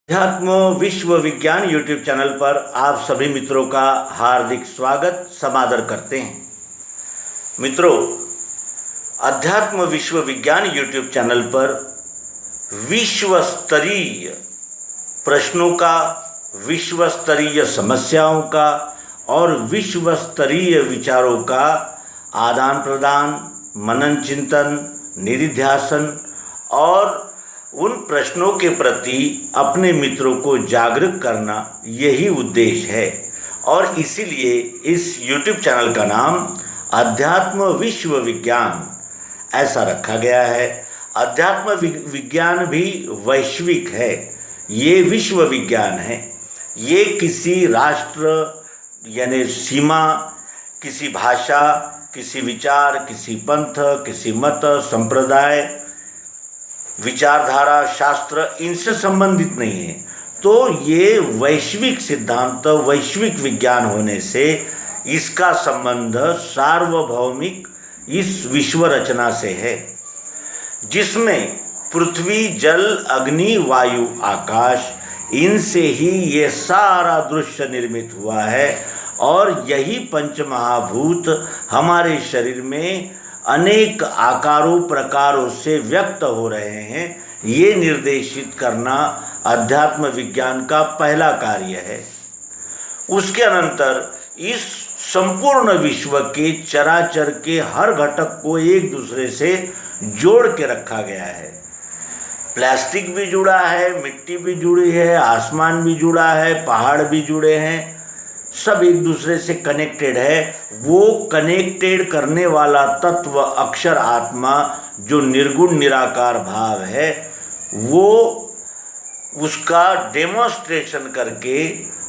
अध्यात्म विश्व विज्ञान यूट्यूब चैनल पर आप सभी मित्रों का हार्दिक स्वागत समादर करते हैं। मित्रों, अध्यात्म विश्व विज्ञान यूट्यूब चैनल पर विश्व स्तरीय प्रश्नों का, विश्व स्तरीय समस्याओं का और विश्व स्तरीय विचारों का आदान प्रदान, मनन चिंतन, निधिध्यासन और उन प्रश्नों के प्रति अपने मित्रों को जागरूक करना यही उद्देश्य है और इसीलिए इस YouTube चैनल का नाम अध्यात्म विश्व विज्ञान ऐसा रखा गया है। अध्यात्म विज्ञान भी वैश्विक है, ये विश्व विज्ञान है। ये किसी राष्ट्र यानी सीमा, किसी भाषा, किसी विचार, किसी पंथ, किसी मत, संप्रदाय, विचारधारा, शास्त्र इनसे संबंधित नहीं है। तो ये वैश्विक सिद्धांत, वैश्विक विज्ञान होने से इसका संबंध सार्वभौमिक इस विश्व रचना से है, जिसमें पृथ्वी, जल, अग्नि, वायु, आकाश इनसे ही ये सारा दृश्य निर्मित हुआ है और यही पंचमहाभूत हमारे शरीर में अनेक आकारों प्रकारों से व्यक्त हो रहे हैं। ये निर्देशित करना अध्यात्म विज्ञान का पहला कार्य है। उसके अनंतर इस संपूर्ण विश्व के चराचर के हर घटक को एक दूसरे से जोड़ के रखा गया है। प्लास्टिक भी जुड़ा है, मिट्टी भी जुड़ी है, आसमान भी जुड़ा है, पहाड़ भी जुड़े हैं, सब एक दूसरे से कनेक्टेड है। वो कनेक्टेड करने वाला तत्व अक्षर आत्मा जो निर्गुण निराकार भाव है, वो उसका डेमोन्स्ट्रेशन करके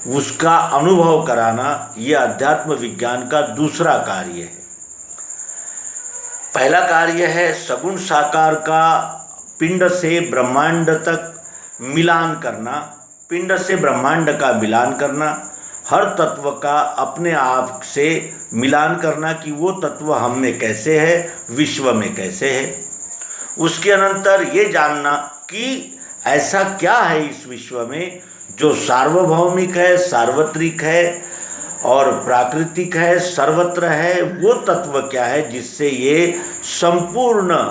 उसका अनुभव कराना ये अध्यात्म विज्ञान का दूसरा कार्य है। पहला कार्य है सगुण साकार का पिंड से ब्रह्मांड तक मिलान करना, पिंड से ब्रह्मांड का मिलान करना, हर तत्व का अपने आप से मिलान करना कि वो तत्व हम में कैसे है, विश्व में कैसे है। उसके अनंतर ये जानना कि ऐसा क्या है इस विश्व में जो सार्वभौमिक है, सार्वत्रिक है और प्राकृतिक है, सर्वत्र है। वो तत्व क्या है जिससे ये संपूर्ण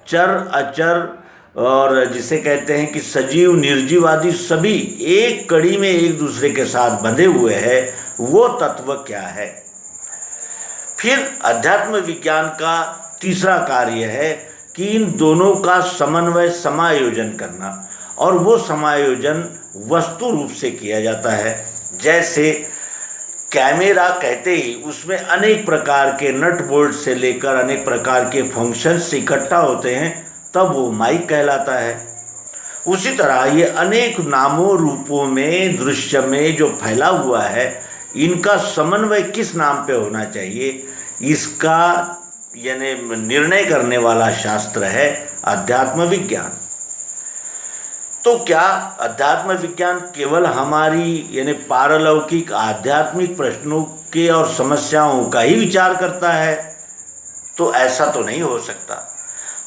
चर अचर और जिसे कहते हैं कि सजीव निर्जीव आदि सभी एक कड़ी में एक दूसरे के साथ बंधे हुए हैं, वो तत्व क्या है। फिर अध्यात्म विज्ञान का तीसरा कार्य है कि इन दोनों का समन्वय, समायोजन करना, और वो समायोजन वस्तु रूप से किया जाता है। जैसे कैमरा कहते ही उसमें अनेक प्रकार के नट बोल्ट से लेकर अनेक प्रकार के फंक्शंस इकट्ठा होते हैं, तब वो माइक कहलाता है। उसी तरह ये अनेक नामों रूपों में दृश्य में जो फैला हुआ है, इनका समन्वय किस नाम पे होना चाहिए, इसका यानी निर्णय करने वाला शास्त्र है अध्यात्म विज्ञान। तो क्या अध्यात्म विज्ञान केवल हमारी यानी पारलौकिक आध्यात्मिक प्रश्नों के और समस्याओं का ही विचार करता है? तो ऐसा तो नहीं हो सकता।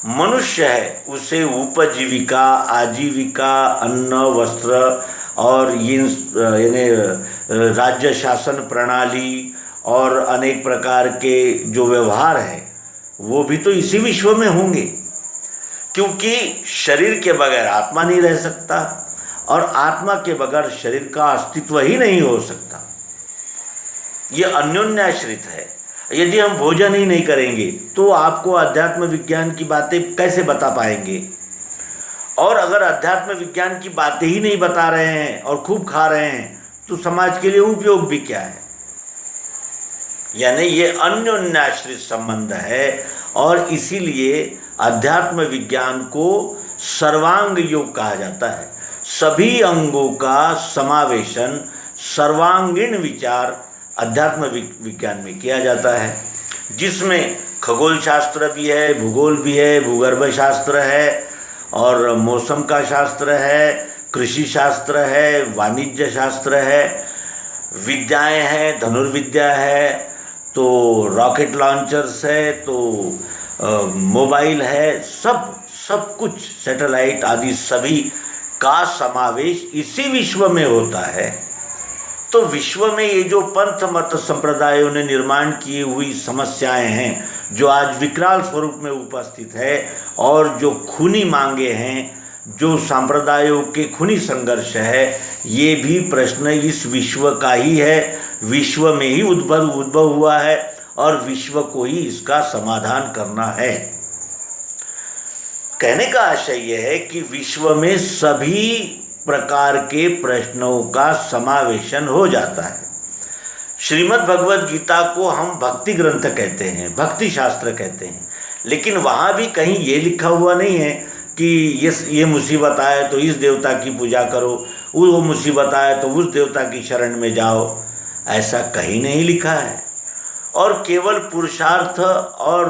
मनुष्य है, उसे उपजीविका, आजीविका, अन्न, वस्त्र और यानी राज्य शासन प्रणाली और अनेक प्रकार के जो व्यवहार है वो भी तो इसी विश्व में होंगे, क्योंकि शरीर के बगैर आत्मा नहीं रह सकता और आत्मा के बगैर शरीर का अस्तित्व ही नहीं हो सकता। ये अन्योन्याश्रित है। यदि हम भोजन ही नहीं करेंगे तो आपको अध्यात्म विज्ञान की बातें कैसे बता पाएंगे? और अगर अध्यात्म विज्ञान की बातें ही नहीं बता रहे हैं और खूब खा रहे हैं तो समाज के लिए उपयोग भी क्या है? यानी ये अन्योन्याश्रित संबंध है और इसीलिए अध्यात्म विज्ञान को सर्वांग योग कहा जाता है। सभी अंगों का समावेशन, सर्वांगीण विचार अध्यात्म विज्ञान में किया जाता है, जिसमें खगोल शास्त्र भी है, भूगोल भी है, भूगर्भ शास्त्र है और मौसम का शास्त्र है, कृषि शास्त्र है, वाणिज्य शास्त्र है, विद्याएं हैं, धनुर्विद्या है, तो रॉकेट लॉन्चर्स है, तो मोबाइल है, सब कुछ, सैटेलाइट आदि सभी का समावेश इसी विश्व में होता है, तो विश्व में ये जो पंथ मत संप्रदायों ने निर्माण की हुई समस्याएं हैं, जो आज विकराल स्वरूप में उपस्थित है, और जो खूनी मांगे हैं, जो सांप्रदायों के खूनी संघर्ष है, ये भी प्रश्न इस विश्व का ही है, विश्व में ही उद्भव हुआ है और विश्व को ही इसका समाधान करना है। कहने का आशय यह है कि विश्व में सभी प्रकार के प्रश्नों का समावेशन हो जाता है। श्रीमद् भगवद गीता को हम भक्ति ग्रंथ कहते हैं, भक्ति शास्त्र कहते हैं, लेकिन वहाँ भी कहीं ये लिखा हुआ नहीं है कि ये मुसीबत आए तो इस देवता की पूजा करो, वो मुसीबत आए तो उस देवता की शरण में जाओ, ऐसा कहीं नहीं लिखा है। और केवल पुरुषार्थ और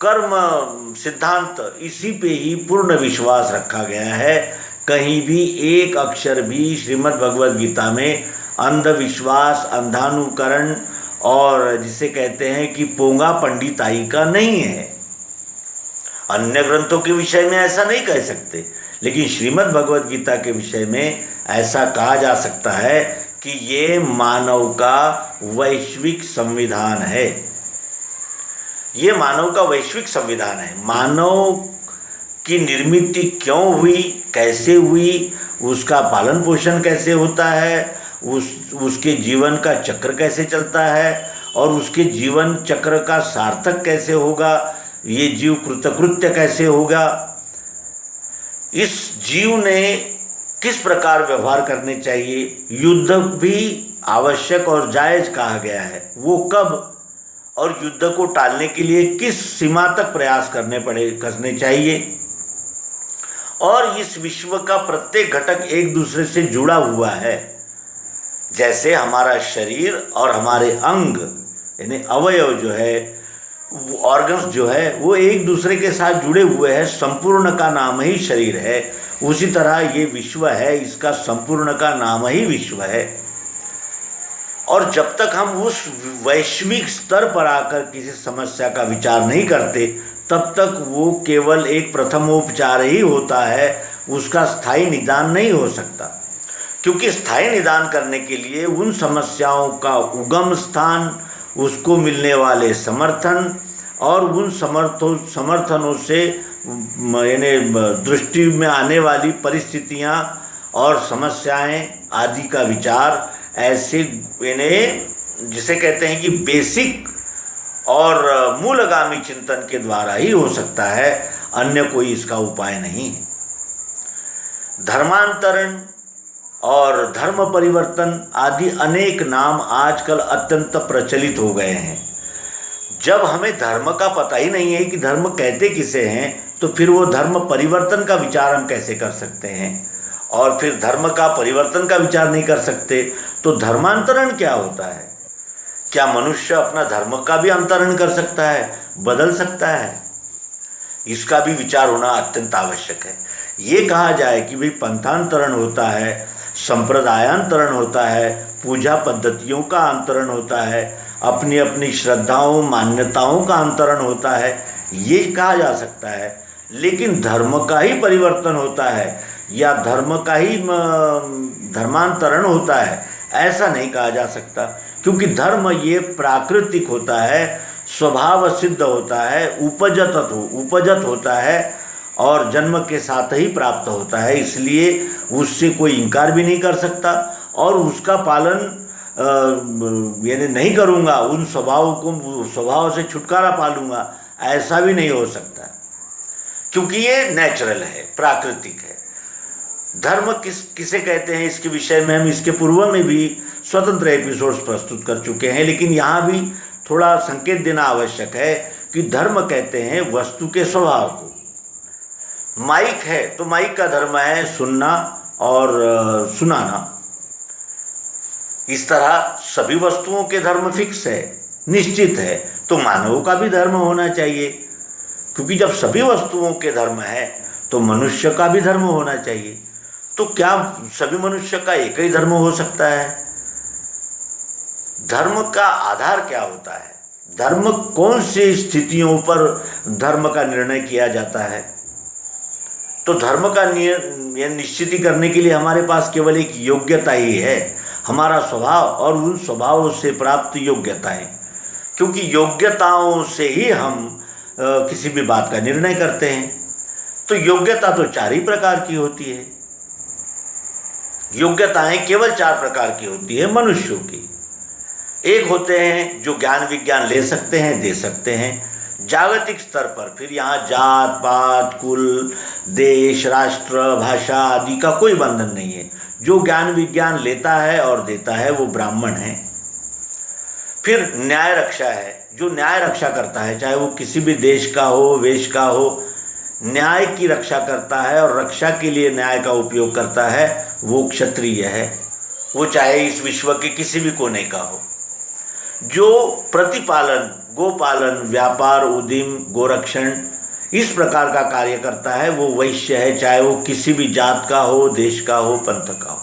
कर्म सिद्धांत, इसी पे ही पूर्ण विश्वास रखा गया है। कहीं भी एक अक्षर भी श्रीमद् भगवद गीता में अंधविश्वास, अंधानुकरण और जिसे कहते हैं कि पोंगा पंडिताई का नहीं है। अन्य ग्रंथों के विषय में ऐसा नहीं कह सकते, लेकिन श्रीमद् भगवद गीता के विषय में ऐसा कहा जा सकता है कि ये मानव का वैश्विक संविधान है। ये मानव का वैश्विक संविधान है। मानव की निर्मित क्यों हुई, कैसे हुई, उसका पालन पोषण कैसे होता है, उसके जीवन का चक्र कैसे चलता है और उसके जीवन चक्र का सार्थक कैसे होगा, ये जीव कृतकृत्य कैसे होगा, इस जीव ने किस प्रकार व्यवहार करने चाहिए, युद्ध भी आवश्यक और जायज कहा गया है, वो कब और युद्ध को टालने के लिए किस सीमा तक प्रयास करने चाहिए। और इस विश्व का प्रत्येक घटक एक दूसरे से जुड़ा हुआ है। जैसे हमारा शरीर और हमारे अंग यानी अवयव जो है, ऑर्गन्स जो है, वो एक दूसरे के साथ जुड़े हुए हैं। संपूर्ण का नाम ही शरीर है। उसी तरह ये विश्व है, इसका संपूर्ण का नाम ही विश्व है। और जब तक हम उस वैश्विक स्तर पर आकर किसी समस्या का विचार नहीं करते, तब तक वो केवल एक प्रथमोपचार ही होता है, उसका स्थायी निदान नहीं हो सकता। क्योंकि स्थायी निदान करने के लिए उन समस्याओं का उगम स्थान, उसको मिलने वाले समर्थन और उन समर्थनों से यानी दृष्टि में आने वाली परिस्थितियां और समस्याएं आदि का विचार ऐसे यानी जिसे कहते हैं कि बेसिक और मूलगामी चिंतन के द्वारा ही हो सकता है, अन्य कोई इसका उपाय नहीं है। धर्मांतरण और धर्म परिवर्तन आदि अनेक नाम आजकल अत्यंत प्रचलित हो गए हैं। जब हमें धर्म का पता ही नहीं है कि धर्म कहते किसे हैं, तो फिर वो धर्म परिवर्तन का विचार हम कैसे कर सकते हैं। और फिर धर्म का परिवर्तन का विचार नहीं कर सकते तो धर्मांतरण क्या होता है। क्या मनुष्य अपना धर्म का भी अंतरण कर सकता है, बदल सकता है? इसका भी विचार होना अत्यंत आवश्यक है। ये कहा जाए कि भाई पंथांतरण होता है, संप्रदायांतरण होता है, पूजा पद्धतियों का अंतरण होता है, अपनी अपनी श्रद्धाओं मान्यताओं का अंतरण होता है, ये कहा जा सकता है। लेकिन धर्म का ही परिवर्तन होता है या धर्म का ही धर्मांतरण होता है, ऐसा नहीं कहा जा सकता। क्योंकि धर्म ये प्राकृतिक होता है, स्वभाव सिद्ध होता है, उपजत होता है और जन्म के साथ ही प्राप्त होता है। इसलिए उससे कोई इनकार भी नहीं कर सकता और उसका पालन यानी नहीं करूँगा, उन स्वभाव से छुटकारा पा लूँगा, ऐसा भी नहीं हो सकता। क्योंकि ये नेचुरल है, प्राकृतिक है। धर्म किसे कहते हैं, इसके विषय में हम इसके पूर्व में भी स्वतंत्र एपिसोड्स प्रस्तुत कर चुके हैं, लेकिन यहाँ भी थोड़ा संकेत देना आवश्यक है कि धर्म कहते हैं वस्तु के स्वभाव को। माइक है तो माइक का धर्म है सुनना और सुनाना। इस तरह सभी वस्तुओं के धर्म फिक्स है, निश्चित है। तो मानवों का भी धर्म होना चाहिए, क्योंकि जब सभी वस्तुओं के धर्म है तो मनुष्य का भी धर्म होना चाहिए। तो क्या सभी मनुष्य का एक ही धर्म हो सकता है? धर्म का आधार क्या होता है? धर्म कौन सी स्थितियों पर धर्म का निर्णय किया जाता है? तो धर्म का निश्चित करने के लिए हमारे पास केवल एक योग्यता ही है, हमारा स्वभाव और उन स्वभावों से प्राप्त योग्यताएं, क्योंकि योग्यताओं से ही हम किसी भी बात का निर्णय करते हैं। तो योग्यता तो 4 ही प्रकार की होती है। योग्यताएं केवल 4 प्रकार की होती है मनुष्यों की। एक होते हैं जो ज्ञान विज्ञान ले सकते हैं, दे सकते हैं जागतिक स्तर पर, फिर यहाँ जात पात कुल देश राष्ट्र भाषा आदि का कोई बंधन नहीं है। जो ज्ञान विज्ञान लेता है और देता है वो ब्राह्मण है। फिर न्याय रक्षा है, जो न्याय रक्षा करता है, चाहे वो किसी भी देश का हो वेश का हो, न्याय की रक्षा करता है और रक्षा के लिए न्याय का उपयोग करता है, वो क्षत्रिय है। वो चाहे इस विश्व के किसी भी कोने का हो। जो प्रतिपालन गोपालन व्यापार उद्यम गोरक्षण इस प्रकार का कार्य करता है वो वैश्य है, चाहे वो किसी भी जात का हो देश का हो पंथ का हो।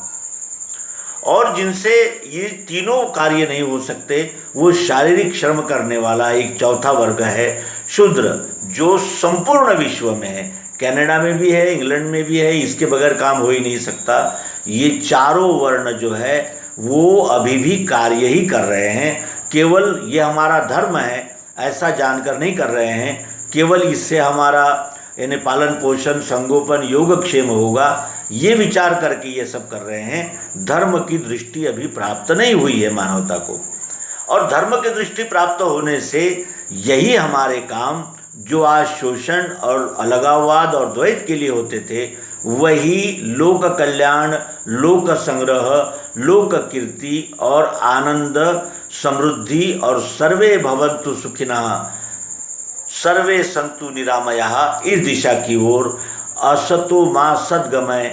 और जिनसे ये तीनों कार्य नहीं हो सकते वो शारीरिक श्रम करने वाला एक चौथा वर्ग है शूद्र, जो संपूर्ण विश्व में है। कनाडा में भी है, इंग्लैंड में भी है, इसके बगैर काम हो ही नहीं सकता। ये चारों वर्ण जो है वो अभी भी कार्य ही कर रहे हैं। केवल ये हमारा धर्म है ऐसा जानकर नहीं कर रहे हैं, केवल इससे हमारा यानी पालन पोषण संगोपन योगक्षेम होगा ये विचार करके ये सब कर रहे हैं। धर्म की दृष्टि अभी प्राप्त नहीं हुई है मानवता को, और धर्म की दृष्टि प्राप्त होने से यही हमारे काम जो आज शोषण और अलगाववाद और द्वैत के लिए होते थे, वही लोक कल्याण लोक संग्रह लोक कीर्ति और आनंद समृद्धि और सर्वे भवन्तु सुखिनः सर्वे संतु निरामयः इस दिशा की ओर असतो माँ सद्गमय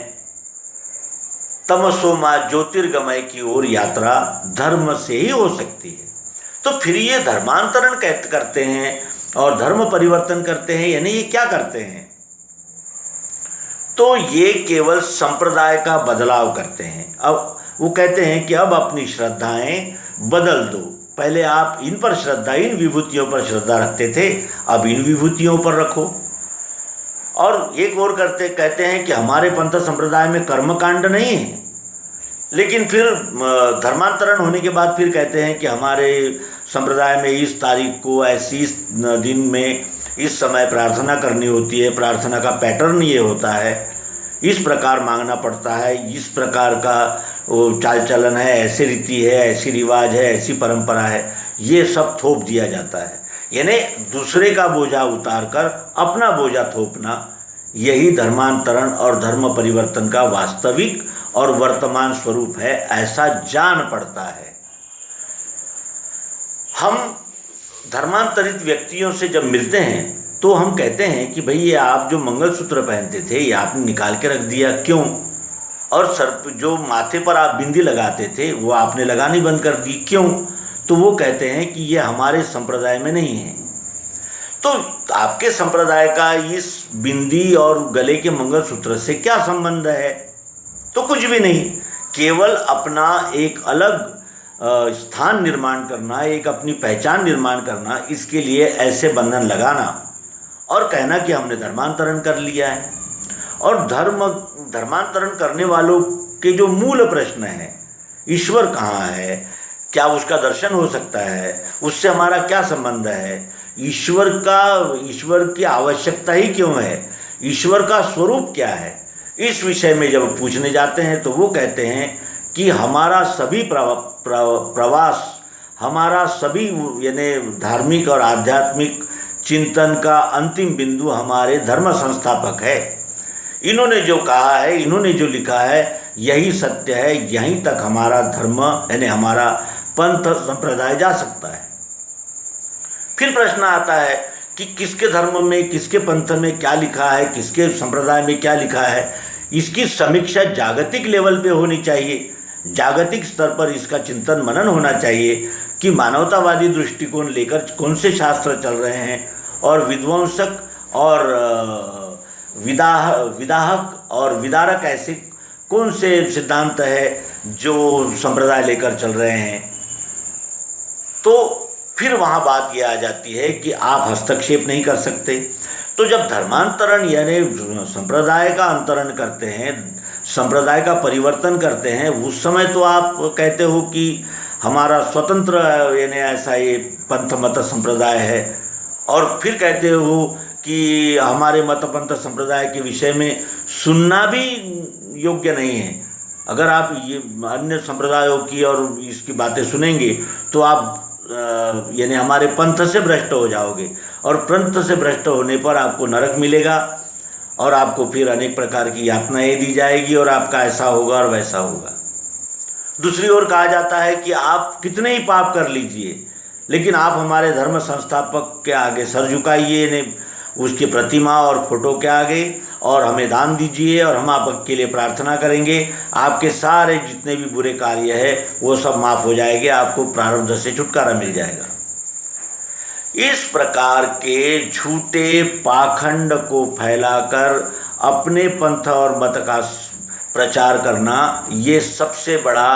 तमसो माँ ज्योतिर्गमय की ओर यात्रा धर्म से ही हो सकती है। तो फिर ये धर्मांतरण करते हैं और धर्म परिवर्तन करते हैं, यानी ये क्या करते हैं? तो ये केवल संप्रदाय का बदलाव करते हैं। अब वो कहते हैं कि अब अपनी श्रद्धाएं बदल दो। पहले आप इन पर श्रद्धा, इन विभूतियों पर श्रद्धा रखते थे, अब इन विभूतियों पर रखो। और एक और कहते हैं कि हमारे पंथ संप्रदाय में कर्मकांड नहीं है, लेकिन फिर धर्मांतरण होने के बाद फिर कहते हैं कि हमारे संप्रदाय में इस तारीख को ऐसी दिन में इस समय प्रार्थना करनी होती है, प्रार्थना का पैटर्न ये होता है, इस प्रकार मांगना पड़ता है, इस प्रकार का वो चाल चलन है, ऐसी रीति है, ऐसी रिवाज है, ऐसी परंपरा है, ये सब थोप दिया जाता है। यानी दूसरे का बोझा उतार कर अपना बोझा थोपना, यही धर्मांतरण और धर्म परिवर्तन का वास्तविक और वर्तमान स्वरूप है, ऐसा जान पड़ता है। हम धर्मांतरित व्यक्तियों से जब मिलते हैं तो हम कहते हैं कि भाई ये आप जो मंगलसूत्र पहनते थे ये आपने निकाल के रख दिया, क्यों? और सर जो माथे पर आप बिंदी लगाते थे वो आपने लगानी बंद कर दी, क्यों? तो वो कहते हैं कि ये हमारे संप्रदाय में नहीं है। तो आपके संप्रदाय का इस बिंदी और गले के मंगलसूत्र से क्या संबंध है? तो कुछ भी नहीं, केवल अपना एक अलग स्थान निर्माण करना, एक अपनी पहचान निर्माण करना, इसके लिए ऐसे बंधन लगाना और कहना कि हमने धर्मांतरण कर लिया है। और धर्मांतरण करने वालों के जो मूल प्रश्न है, ईश्वर कहाँ है, क्या उसका दर्शन हो सकता है, उससे हमारा क्या संबंध है, ईश्वर की आवश्यकता ही क्यों है, ईश्वर का स्वरूप क्या है, इस विषय में जब पूछने जाते हैं तो वो कहते हैं कि हमारा सभी प्रवास, हमारा सभी यानी धार्मिक और आध्यात्मिक चिंतन का अंतिम बिंदु हमारे धर्म संस्थापक है। इन्होंने जो कहा है, इन्होंने जो लिखा है, यही सत्य है, यहीं तक हमारा धर्म यानी हमारा पंथ संप्रदाय जा सकता है। फिर प्रश्न आता है कि किसके धर्म में, किसके पंथ में क्या लिखा है, किसके संप्रदाय में क्या लिखा है। इसकी समीक्षा जागतिक लेवल पे होनी चाहिए, जागतिक स्तर पर इसका चिंतन मनन होना चाहिए कि मानवतावादी दृष्टिकोण लेकर कौन से शास्त्र चल रहे हैं और विध्वंसक और विदाहक और विदारक ऐसे कौन से सिद्धांत है जो संप्रदाय लेकर चल रहे हैं। तो फिर वहाँ बात यह आ जाती है कि आप हस्तक्षेप नहीं कर सकते। तो जब धर्मांतरण यानी संप्रदाय का अंतरण करते हैं, संप्रदाय का परिवर्तन करते हैं, उस समय तो आप कहते हो कि हमारा स्वतंत्र यानी ऐसा ये पंथ मत संप्रदाय है, और फिर कहते हो कि हमारे मत पंथ संप्रदाय के विषय में सुनना भी योग्य नहीं है। अगर आप ये अन्य संप्रदायों की और इसकी बातें सुनेंगे तो आप यानी हमारे पंथ से भ्रष्ट हो जाओगे, और पंथ से भ्रष्ट होने पर आपको नरक मिलेगा और आपको फिर अनेक प्रकार की यातनाएं दी जाएगी और आपका ऐसा होगा और वैसा होगा। दूसरी ओर कहा जाता है कि आप कितने ही पाप कर लीजिए, लेकिन आप हमारे धर्म संस्थापक के आगे सर झुकाइए, ने उसकी प्रतिमा और फोटो के आगे, और हमें दान दीजिए और हम आपके लिए प्रार्थना करेंगे, आपके सारे जितने भी बुरे कार्य है वो सब माफ़ हो जाएंगे, आपको प्रारब्ध से छुटकारा मिल जाएगा। इस प्रकार के झूठे पाखंड को फैलाकर अपने पंथ और मत का प्रचार करना ये सबसे बड़ा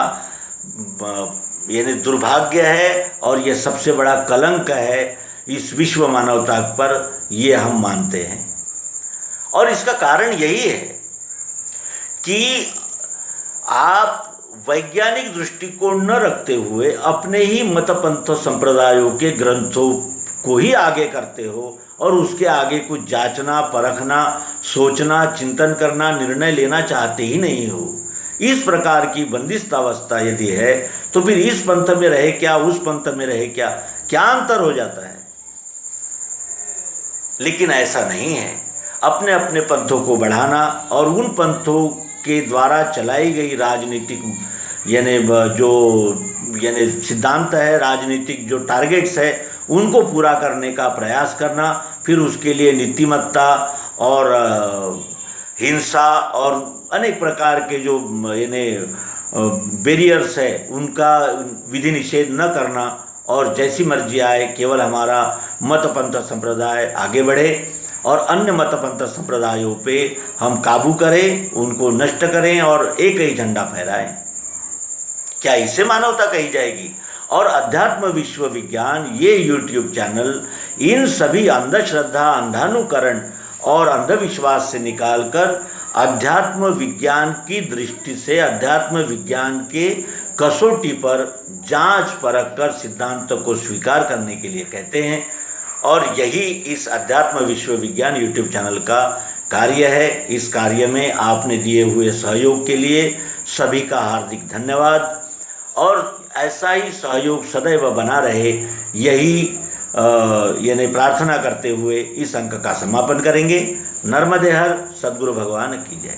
यानी दुर्भाग्य है, और ये सबसे बड़ा कलंक है इस विश्व मानवता पर, ये हम मानते हैं। और इसका कारण यही है कि आप वैज्ञानिक दृष्टिकोण न रखते हुए अपने ही मत पंथ संप्रदायों के ग्रंथों को ही आगे करते हो, और उसके आगे कुछ जांचना, परखना, सोचना, चिंतन करना, निर्णय लेना चाहते ही नहीं हो। इस प्रकार की बंदिस्त अवस्था यदि है तो फिर इस पंथ में रहे क्या, उस पंथ में रहे क्या, क्या अंतर हो जाता है। लेकिन ऐसा नहीं है। अपने अपने पंथों को बढ़ाना और उन पंथों के द्वारा चलाई गई राजनीतिक यानी जो यानी सिद्धांत है, राजनीतिक जो टारगेट्स है, उनको पूरा करने का प्रयास करना, फिर उसके लिए नीतिमत्ता और हिंसा और अनेक प्रकार के जो यानी बैरियर्स है उनका विधि निषेध न करना, और जैसी मर्जी आए केवल हमारा मत पंथ संप्रदाय आगे बढ़े और अन्य मत पंथ संप्रदायों पे हम काबू करें, उनको नष्ट करें और एक ही झंडा फहराएं। क्या इसे मानवता कही जाएगी? और अध्यात्म विश्व विज्ञान ये यूट्यूब चैनल इन सभी अंधश्रद्धा, अंधानुकरण और अंधविश्वास से निकालकर अध्यात्म विज्ञान की दृष्टि से अध्यात्म विज्ञान के कसौटी पर जांच परख कर सिद्धांत को स्वीकार करने के लिए कहते हैं। और यही इस अध्यात्म विश्व विज्ञान यूट्यूब चैनल का कार्य है। इस कार्य में आपने दिए हुए सहयोग के लिए सभी का हार्दिक धन्यवाद, और ऐसा ही सहयोग सदैव बना रहे, यही यानी प्रार्थना करते हुए इस अंक का समापन करेंगे। नर्मदे हर, सद्गुरु भगवान की जय।